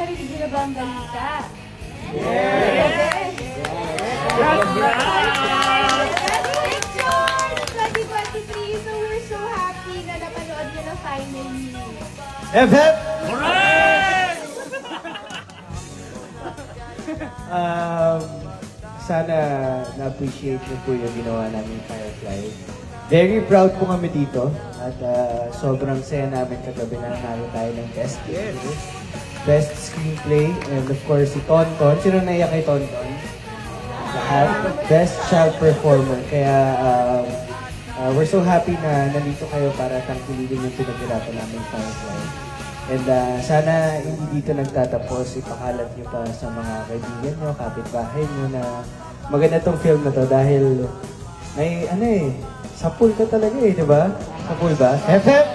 narinig niyo na ba ang balita? Yes! Picture! 2023, so we're so happy na napanood niyo na finally. Hep hep! Sana na-appreciate niyo po yung ginawa namin Firefly. Very proud po kami dito at sobrang saya namin kagabi na nanalo tayo ng Best Screenplay and of course si Tonton. Sino naiyak kay Tonton? Lahat. Best Child Performer. Kaya we're so happy na nandito kayo para tangkilin yung pinaghirapan namin Firefly. And sana hindi dito nagtatapos, ipakalat nyo pa sa mga kaibigan nyo, kapitbahay nyo na maganda tong film na to dahil may sa pool ka talaga di ba? Sa pool ba? Hep hep!